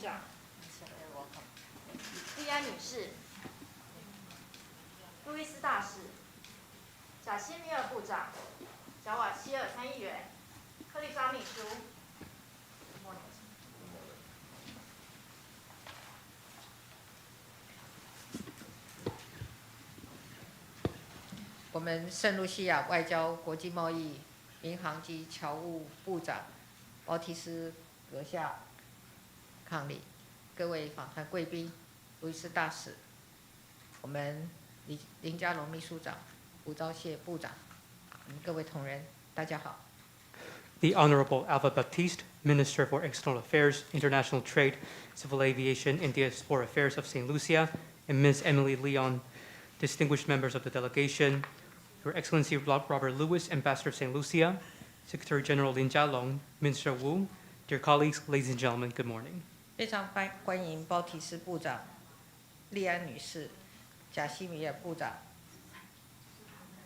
长利安女士、路易斯大使、贾西米尔部长、贾瓦希尔参议员、克利莎秘书。我们圣露西亚外交国际贸易民航暨侨务部长包提斯阁下抗礼，各位访团贵宾、路易斯大使，我们林佳龙秘书长、吴钊燮部长，各位同仁，大家好。The Honorable Alva Baptiste, Minister for External Affairs, International Trade, Civil Aviation, and Diaspora Affairs of St. Lucia, and Ms. Emily Leon, distinguished members of the delegation, Your Excellency Robert Lewis, Ambassador of St. Lucia, Secretary General Lin Jialong, Minister Wu, dear colleagues, ladies and gentlemen, good morning. 非常欢迎包提斯部长、利安女士、贾西米尔部长、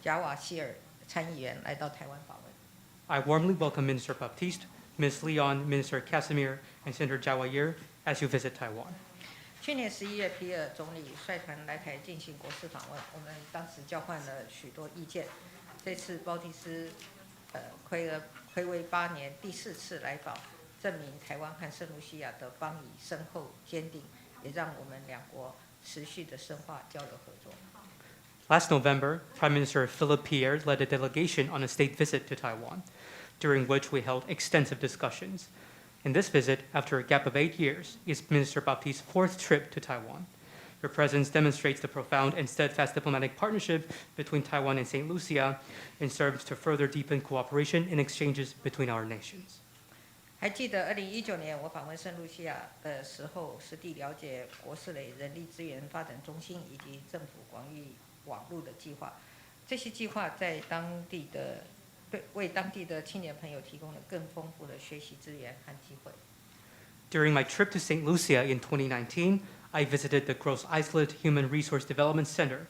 贾瓦希尔参议员来到台湾访问。I warmly welcome Minister Baptiste, Ms. Leon, Minister Casimir, and Senator Jawahir as you visit Taiwan. 去年11月，皮尔总理率团来台进行国事访问，我们当时交换了许多意见。这次包提斯暌违8年第4次来访，证明台湾和圣露西亚的邦谊深厚坚定，也让我们两国持续的深化交流合作。Last November, Prime Minister Philip Pierre led a delegation on a state visit to Taiwan, during which we held extensive discussions. In this visit, after a gap of 8 years, is Minister Baptiste's 4th trip to Taiwan. Your presence demonstrates the profound and steadfast diplomatic partnership between Taiwan and St. Lucia and serves to further deepen cooperation and exchanges between our nations. 还记得2019年我访问圣露西亚的时候，实地了解国事垒人力资源发展中心以及政府广域网络的计划。这些计划在为当地的青年朋友提供了更丰富的学习资源和机会。During my trip to St. Lucia in 2019, I visited the Gross Islet Human Resource Development Center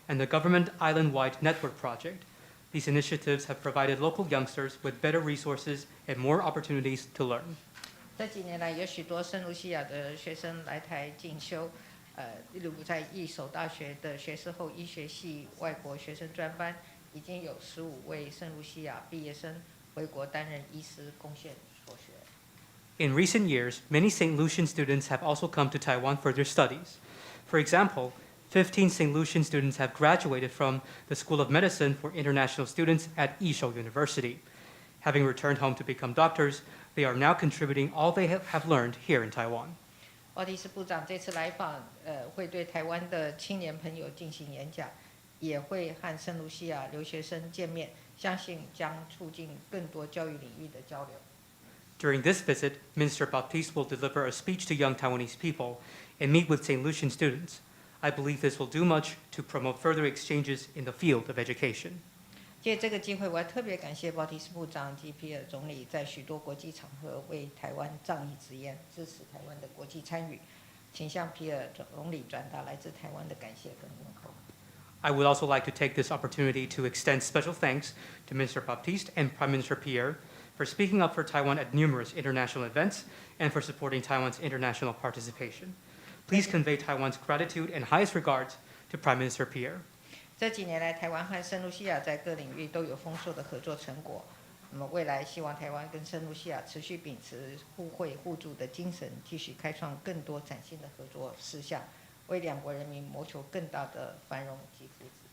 and the Government Island-Wide Network Project. These initiatives have provided local youngsters with better resources and more opportunities to learn. 这几年来，有许多圣露西亚的学生来台进修，例如在一所大学的学士后医学系外国学生专班。已经有15位圣露西亚毕业生回国担任医师，贡献所学。In recent years, many St. Lucian students have also come to Taiwan for their studies. For example, 15 St. Lucian students have graduated from the School of Medicine for International Students at Yishou University. Having returned home to become doctors, they are now contributing all they have learned here in Taiwan. 包提斯部长这次来访，会对台湾的青年朋友进行演讲。也会和圣露西亚留学生见面，相信将促进更多教育领域的交流。During this visit, Minister Baptiste will deliver a speech to young Taiwanese people and meet with St. Lucian students. I believe this will do much to promote further exchanges in the field of education. 借这个机会，我要特别感谢包提斯部长及皮尔总理在许多国际场合为台湾仗义直言，支持台湾的国际参与。请向皮尔总理转达来自台湾的感谢跟问候。I would also like to take this opportunity to extend special thanks to Minister Baptiste and Prime Minister Pierre for speaking up for Taiwan at numerous international events and for supporting Taiwan's international participation. Please convey Taiwan's gratitude and highest regards to Prime Minister Pierre. 这几年来，台湾和圣露西亚在各领域都有丰硕的合作成果。那么未来希望台湾跟圣露西亚持续秉持互惠互助的精神，继续开创更多崭新的合作事项。为两国人民谋求更大的繁荣及福祉。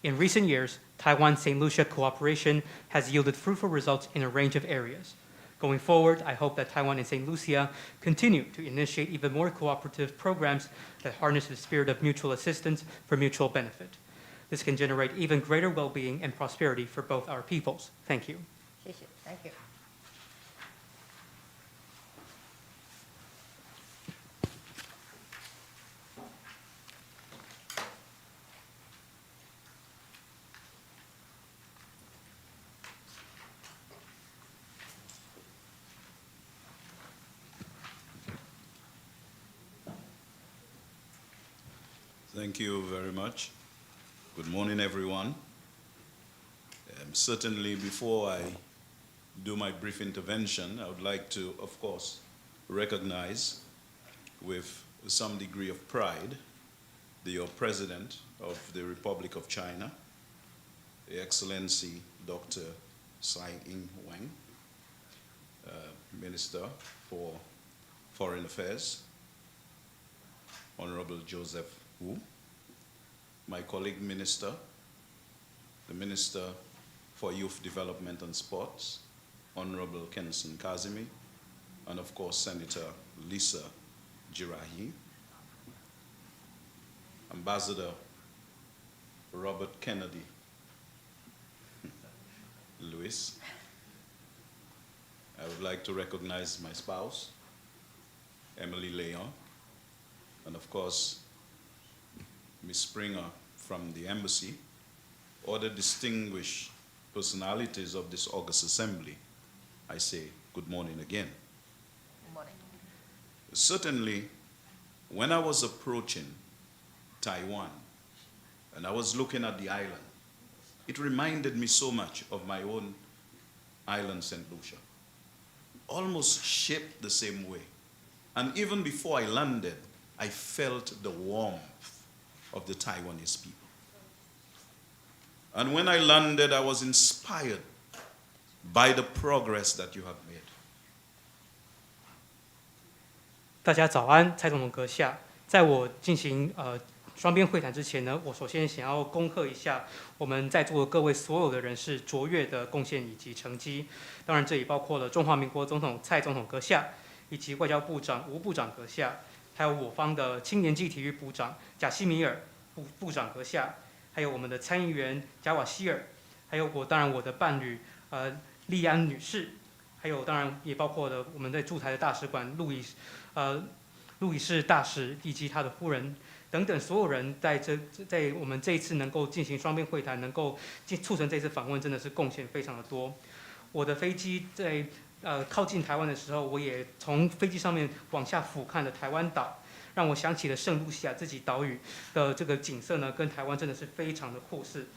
In recent years, Taiwan-St. Lucia cooperation has yielded fruitful results in a range of areas. Going forward, I hope that Taiwan and St. Lucia continue to initiate even more cooperative programs that harness the spirit of mutual assistance for mutual benefit. This can generate even greater well-being and prosperity for both our peoples. Thank you. 谢谢. Thank you. Thank you very much. Good morning, everyone. Certainly, before I do my brief intervention, I would like to, of course, recognize with some degree of pride the President of the Republic of China, Excellency Dr. Tsai Ing-wen, Minister for Foreign Affairs, Honorable Joseph Wu, my colleague minister, the Minister for Youth Development and Sports, Honorable Kenson Kazimi, and of course Senator Lisa Jirahi, Ambassador Robert Kennedy Lewis. I would like to recognize my spouse, Emily Leon, and of course, Ms. Springer from the embassy, other distinguished personalities of this August Assembly. I say good morning again. Good morning. Certainly, when I was approaching Taiwan, and I was looking at the island, it reminded me so much of my own island, St. Lucia. Almost shaped the same way. And even before I landed, I felt the warmth of the Taiwanese people. And when I landed, I was inspired by the progress that you have made. 大家早安，蔡总统阁下。在我进行双边会谈之前呢，我首先想要恭贺一下我们在座的各位所有的人士卓越的贡献以及成绩。当然，这也包括了中华民国总统蔡总统阁下，以及外交部长吴部长阁下，还有我方的青年暨体育部长贾西米尔部长阁下，还有我们的参议员贾瓦希尔，还有我的伴侣利安女士，还有当然也包括了我们在驻台的大使馆路易士大使以及他的夫人等等所有人，在我们这一次能够进行双边会谈，能够促成这次访问，真的是贡献非常的多。我的飞机在靠近台湾的时候，我也从飞机上面往下俯瞰了台湾岛，让我想起了圣露西亚这己岛屿的这个景色呢，跟台湾真的是非常的互似。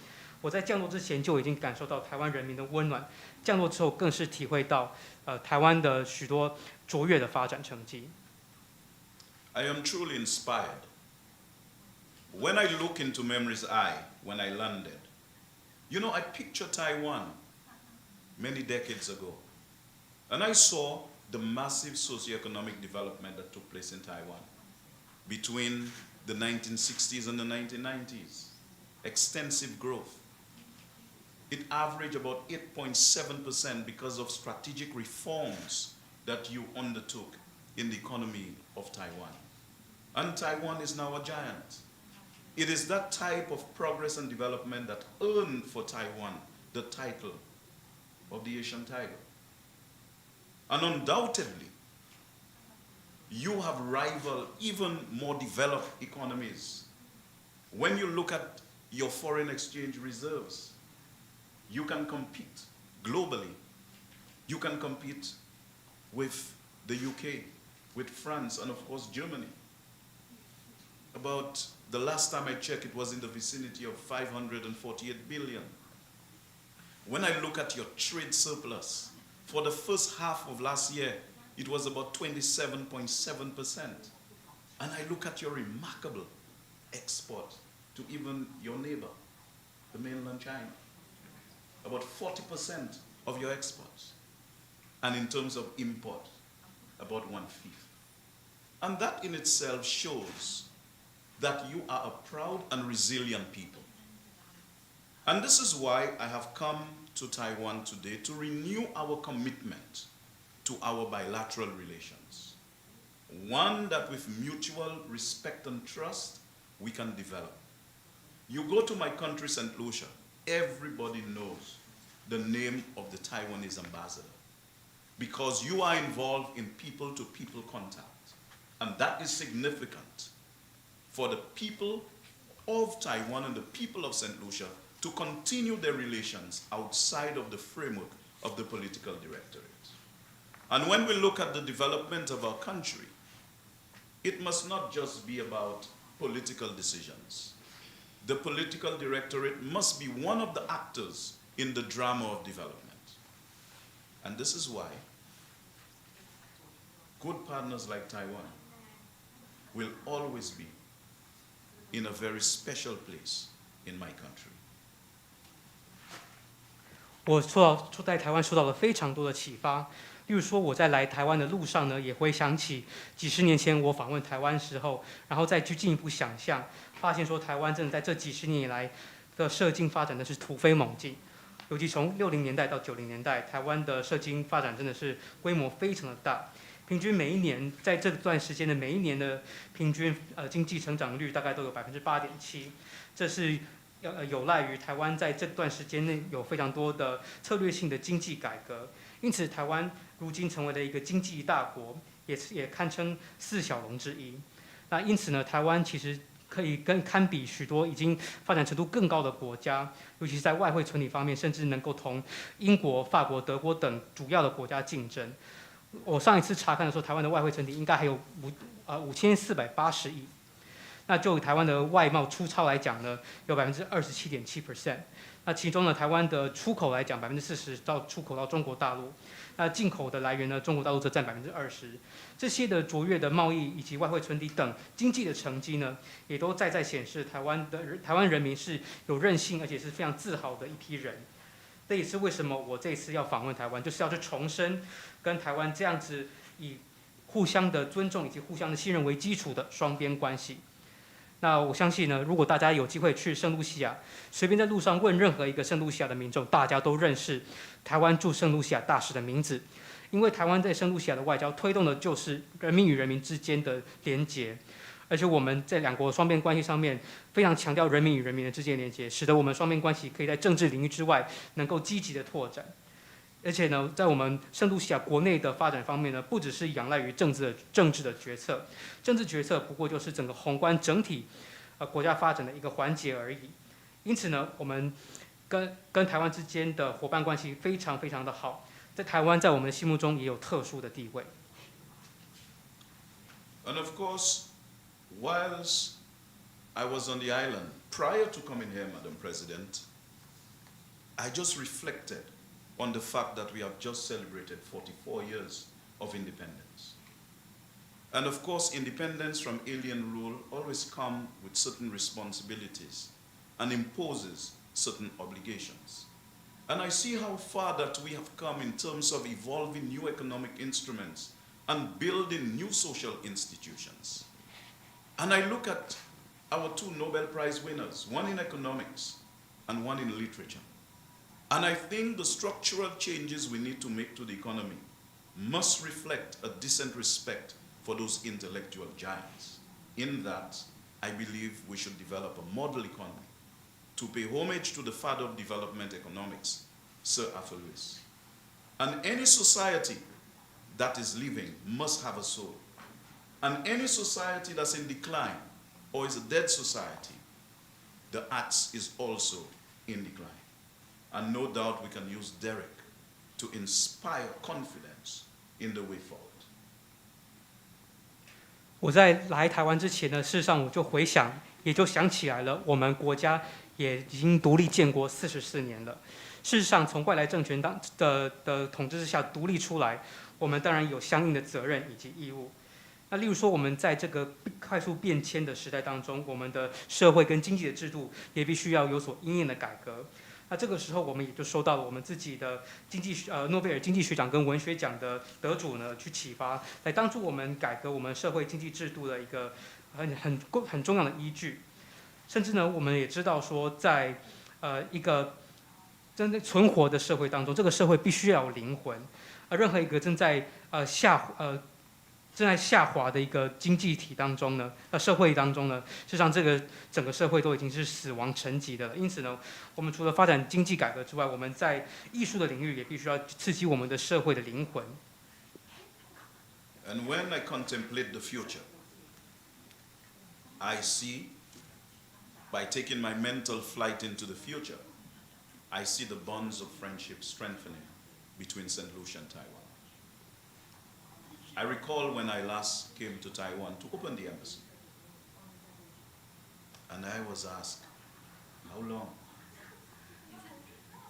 我在降落之前就已经感受到台湾人民的温暖，降落之后更是体会到台湾的许多卓越的发展成绩。I am truly inspired. When I look into memory's eye, when I landed, you know, I pictured Taiwan many decades ago. And I saw the massive socioeconomic development that took place in Taiwan between the 1960s and the 1990s. Extensive growth. It averaged about 8.7% because of strategic reforms that you undertook in the economy of Taiwan. And Taiwan is now a giant. It is that type of progress and development that earned for Taiwan the title of the Asian Tiger. And undoubtedly, you have rivaled even more developed economies. When you look at your foreign exchange reserves, you can compete globally. You can compete with the UK, with France, and of course Germany. About the last time I checked, it was in the vicinity of 548 billion. When I look at your trade surplus, for the first half of last year, it was about 27.7%. And I look at your remarkable export to even your neighbor, the mainland China. About 40% of your exports. And in terms of import, about 1/5. And that in itself shows that you are a proud and resilient people. And this is why I have come to Taiwan today to renew our commitment to our bilateral relations. One that with mutual respect and trust, we can develop. You go to my country, St. Lucia, everybody knows the name of the Taiwanese ambassador because you are involved in people-to-people contact. And that is significant for the people of Taiwan and the people of St. Lucia to continue their relations outside of the framework of the political directorate. And when we look at the development of our country, it must not just be about political decisions. The political directorate must be one of the actors in the drama of development. And this is why good partners like Taiwan will always be in a very special place in my country. 我在台湾受到了非常多的启发，例如说我在来台湾的路上呢，也回想起几十年前我访问台湾时候，然后再去进一步想象，发现说台湾真的在这几十年以来的社经发展的是突飞猛进，尤其从60年代到90年代，台湾的社经发展真的是规模非常的大，平均每一年在这段时间的每一年的平均经济成长率大概都有8.7%，这是有赖于台湾在这段时间内有非常多的策略性的经济改革，因此台湾如今成为了一个经济大国，也堪称4小龙之一。那因此呢，台湾其实可以堪比许多已经发展程度更高的国家，尤其是在外汇存底方面，甚至能够同英国、法国、德国等主要的国家竞争。我上一次查看的时候，台湾的外汇存底应该还有5480亿。那就台湾的外贸出超来讲呢，有27.7%。那其中呢，台湾的出口来讲40%到出口到中国大陆，那进口的来源呢，中国大陆则占20%。这些的卓越的贸易以及外汇存底等经济的成绩呢，也都在显示台湾人民是有韧性，而且是非常自豪的一批人。这也是为什么我这一次要访问台湾，就是要去重申跟台湾这样子以互相的尊重以及互相的信任为基础的双边关系。那我相信呢，如果大家有机会去圣露西亚，随便在路上问任何一个圣露西亚的民众，大家都认识台湾驻圣露西亚大使的名字，因为台湾在圣露西亚的外交推动的就是人民与人民之间的连结，而且我们在两国双边关系上面非常强调人民与人民的之间连结，使得我们双边关系可以在政治领域之外能够积极的拓展。而且呢，在我们圣露西亚国内的发展方面呢，不只是仰赖于政治的决策，政治决策不过就是整个宏观整体国家发展的一个环节而已。因此呢，我们跟台湾之间的伙伴关系非常非常的好，在台湾在我们的心目中也有特殊的地位。And of course, whilst I was on the island, prior to coming here, Madam President, I just reflected on the fact that we have just celebrated 44 years of independence. And of course, independence from alien rule always comes with certain responsibilities and imposes certain obligations. And I see how far that we have come in terms of evolving new economic instruments and building new social institutions. And I look at our 2 Nobel Prize winners, one in economics and one in literature. And I think the structural changes we need to make to the economy must reflect a decent respect for those intellectual giants. In that, I believe we should develop a model economy to pay homage to the father of development economics, Sir Arthur Lewis. And any society that is living must have a soul. And any society that's in decline or is a dead society, the axe is also in decline. And no doubt we can use Derek to inspire confidence in the way forward. 我在来台湾之前呢，事实上我就回想，也就想起来了，我们国家也已经独立建国44年了。事实上，从外来政权的统治之下独立出来，我们当然有相应的责任以及义务。那例如说，我们在这个快速变迁的时代当中，我们的社会跟经济的制度也必须要有所因应的改革。那这个时候，我们也就收到了我们自己的诺贝尔经济学奖跟文学奖的得主呢，去启发，来当初我们改革我们社会经济制度的一个很重要的依据。甚至呢，我们也知道说，在一个真正存活的社会当中，这个社会必须要有灵魂，而任何一个正在下滑的一个经济体当中呢，社会当中呢，事实上这个整个社会都已经是死亡沉寂的了。因此呢，我们除了发展经济改革之外，我们在艺术的领域也必须要刺激我们的社会的灵魂。And when I contemplate the future, I see, by taking my mental flight into the future, I see the bonds of friendship strengthening between St. Lucia and Taiwan. I recall when I last came to Taiwan to open the embassy. And I was asked, how long?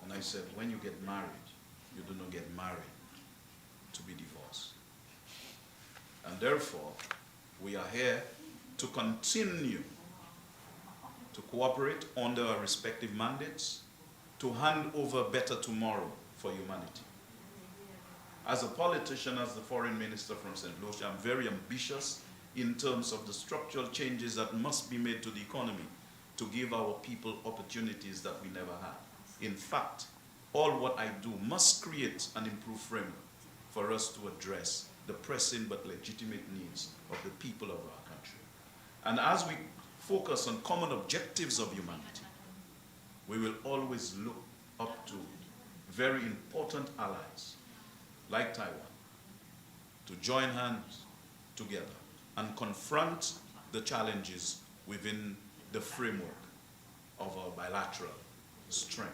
And I said, when you get married, you do not get married to be divorced. And therefore, we are here to continue to cooperate under our respective mandates to hand over a better tomorrow for humanity. As a politician, as the foreign minister from St. Lucia, I'm very ambitious in terms of the structural changes that must be made to the economy to give our people opportunities that we never had. In fact, all what I do must create an improved framework for us to address the pressing but legitimate needs of the people of our country. And as we focus on common objectives of humanity, we will always look up to very important allies like Taiwan to join hands together and confront the challenges within the framework of our bilateral strength.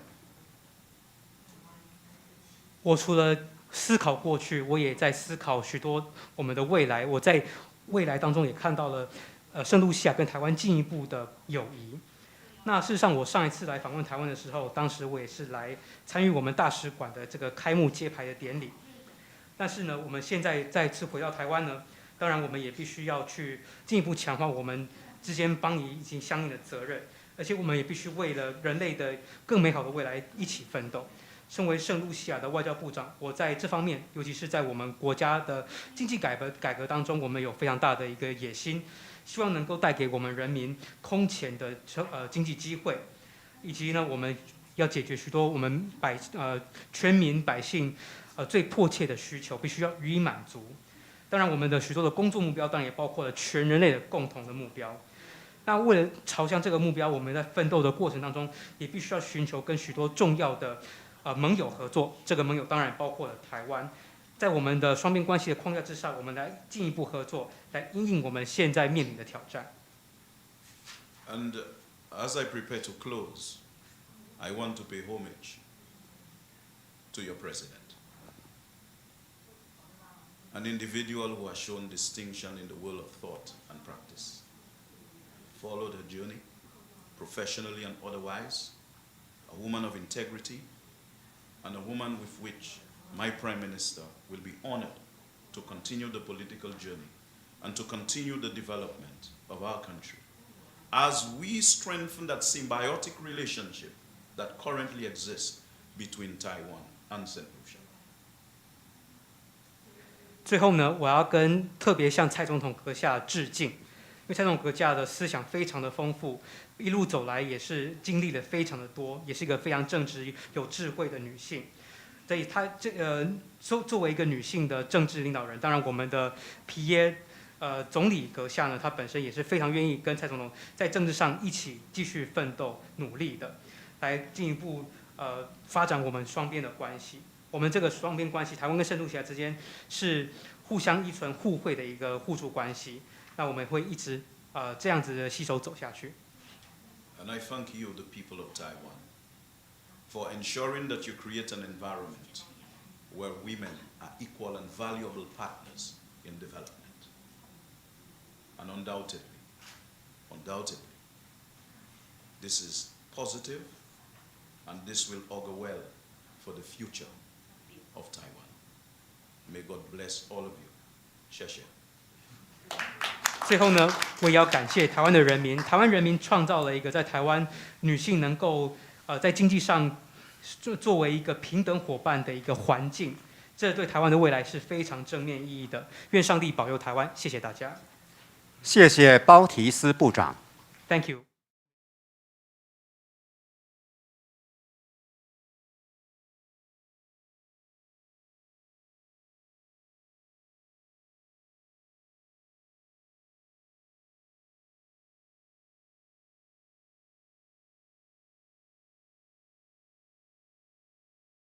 我除了思考过去，我也在思考许多我们的未来。我在未来当中也看到了圣露西亚跟台湾进一步的友谊。那事实上，我上一次来访问台湾的时候，当时我也是来参与我们大使馆的这个开幕揭牌的典礼。但是呢，我们现在再次回到台湾呢，当然我们也必须要去进一步强化我们之间邦谊以及相应的责任，而且我们也必须为了人类的更美好的未来一起奋斗。身为圣露西亚的外交部长，我在这方面，尤其是在我们国家的经济改革当中，我们有非常大的一个野心，希望能够带给我们人民空前的经济机会，以及呢，我们要解决许多我们全民百姓最迫切的需求，必须要予以满足。当然，我们的许多的工作目标，当然也包括了全人类的共同的目标。那为了朝向这个目标，我们在奋斗的过程当中，也必须要寻求跟许多重要的盟友合作。这个盟友当然包括了台湾。在我们的双边关系的框架之上，我们来进一步合作，来因应我们现在面临的挑战。And as I prepare to close, I want to pay homage to your president, an individual who has shown distinction in the world of thought and practice, followed her journey, professionally and otherwise, a woman of integrity, and a woman with which my Prime Minister will be honored to continue the political journey and to continue the development of our country as we strengthen that symbiotic relationship that currently exists between Taiwan and St. Lucia. 最后呢，我要特别向蔡总统阁下致敬，因为蔡总统阁下的思想非常的丰富，一路走来也是经历了非常的多，也是一个非常正直有智慧的女性。所以她作为一个女性的政治领导人，当然我们的皮耶总理阁下呢，她本身也是非常愿意跟蔡总统在政治上一起继续奋斗努力的，来进一步发展我们双边的关系。我们这个双边关系，台湾跟圣露西亚之间是互相依存互惠的一个互助关系。那我们会一直这样子的携手走下去。And I thank you, the people of Taiwan, for ensuring that you create an environment where women are equal and valuable partners in development. And undoubtedly, this is positive, and this will augur well for the future of Taiwan. May God bless all of you. 谢谢。最后呢，我也要感谢台湾的人民。台湾人民创造了一个在台湾女性能够在经济上作为一个平等伙伴的一个环境，这对台湾的未来是非常正面意义的。愿上帝保佑台湾，谢谢大家。谢谢包提斯部长。Thank you.